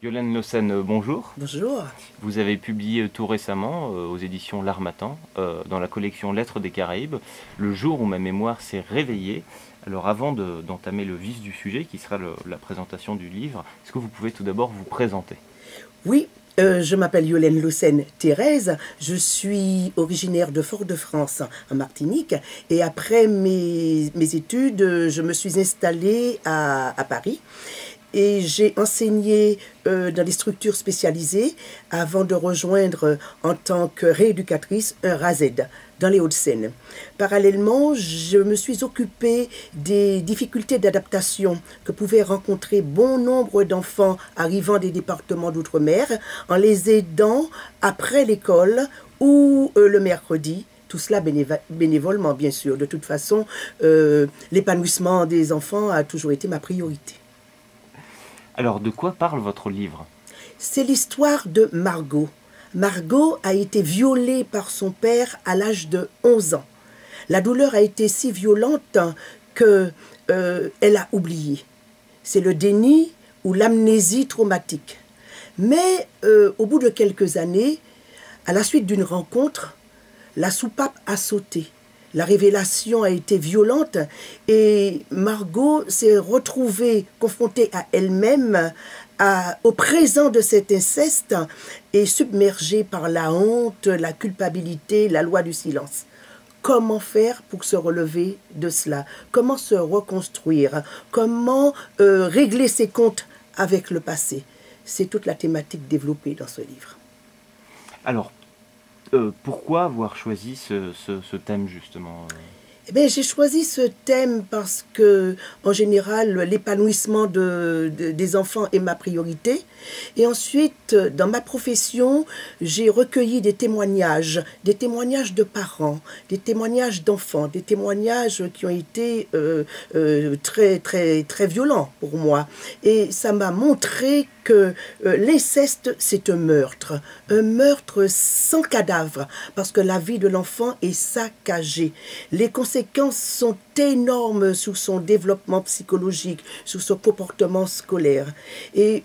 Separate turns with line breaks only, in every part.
Yolène Lossen, bonjour.
Bonjour.
Vous avez publié tout récemment aux éditions L'Harmattan, dans la collection Lettres des Caraïbes, le jour où ma mémoire s'est réveillée. Alors avant d'entamer le vif du sujet, qui sera la présentation du livre, est-ce que vous pouvez tout d'abord vous présenter?
Oui, je m'appelle Yolène Lossen Thérèse, je suis originaire de Fort-de-France en Martinique et après mes études, je me suis installée à Paris. Et j'ai enseigné dans des structures spécialisées avant de rejoindre en tant que rééducatrice un RASED dans les Hauts-de-Seine. Parallèlement, je me suis occupée des difficultés d'adaptation que pouvaient rencontrer bon nombre d'enfants arrivant des départements d'outre-mer en les aidant après l'école ou le mercredi. Tout cela bénévolement, bien sûr. De toute façon, l'épanouissement des enfants a toujours été ma priorité.
Alors, de quoi parle votre livre?
C'est l'histoire de Margot. Margot a été violée par son père à l'âge de 11 ans. La douleur a été si violente qu'elle a oublié. C'est le déni ou l'amnésie traumatique. Mais au bout de quelques années, à la suite d'une rencontre, la soupape a sauté. La révélation a été violente et Margot s'est retrouvée confrontée à elle-même, au présent de cet inceste et submergée par la honte, la culpabilité, la loi du silence. Comment faire pour se relever de cela? Comment se reconstruire? Comment régler ses comptes avec le passé? C'est toute la thématique développée dans ce livre.
Alors, pourquoi avoir choisi ce thème justement?
Eh bien, j'ai choisi ce thème parce que, en général, l'épanouissement des enfants est ma priorité. Et ensuite, dans ma profession, j'ai recueilli des témoignages de parents, des témoignages d'enfants, des témoignages qui ont été très, très, très violents pour moi. Et ça m'a montré que l'inceste, c'est un meurtre sans cadavre, parce que la vie de l'enfant est saccagée. Les conséquences sont énormes sur son développement psychologique, sur son comportement scolaire. Et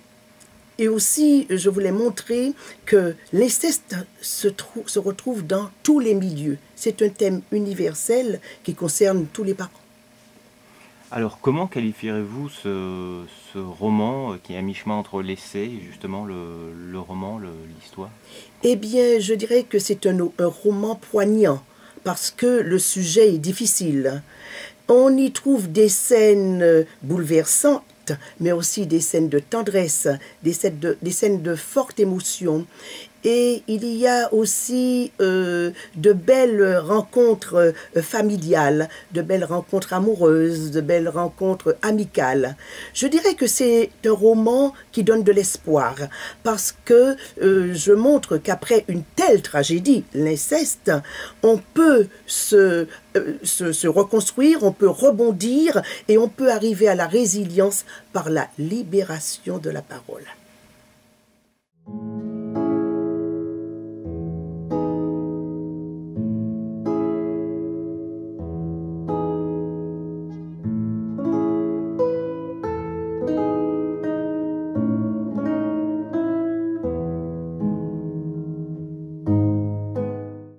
aussi, je voulais montrer que l'inceste se retrouve dans tous les milieux. C'est un thème universel qui concerne tous les parents.
Alors, comment qualifierez-vous ce roman qui est à mi-chemin entre l'essai et justement le roman, l'histoire?
Eh bien, je dirais que c'est un roman poignant, parce que le sujet est difficile. On y trouve des scènes bouleversantes, mais aussi des scènes de tendresse, des scènes de forte émotion. Et il y a aussi de belles rencontres familiales, de belles rencontres amoureuses, de belles rencontres amicales. Je dirais que c'est un roman qui donne de l'espoir, parce que je montre qu'après une telle tragédie, l'inceste, on peut se reconstruire, on peut rebondir et on peut arriver à la résilience par la libération de la parole.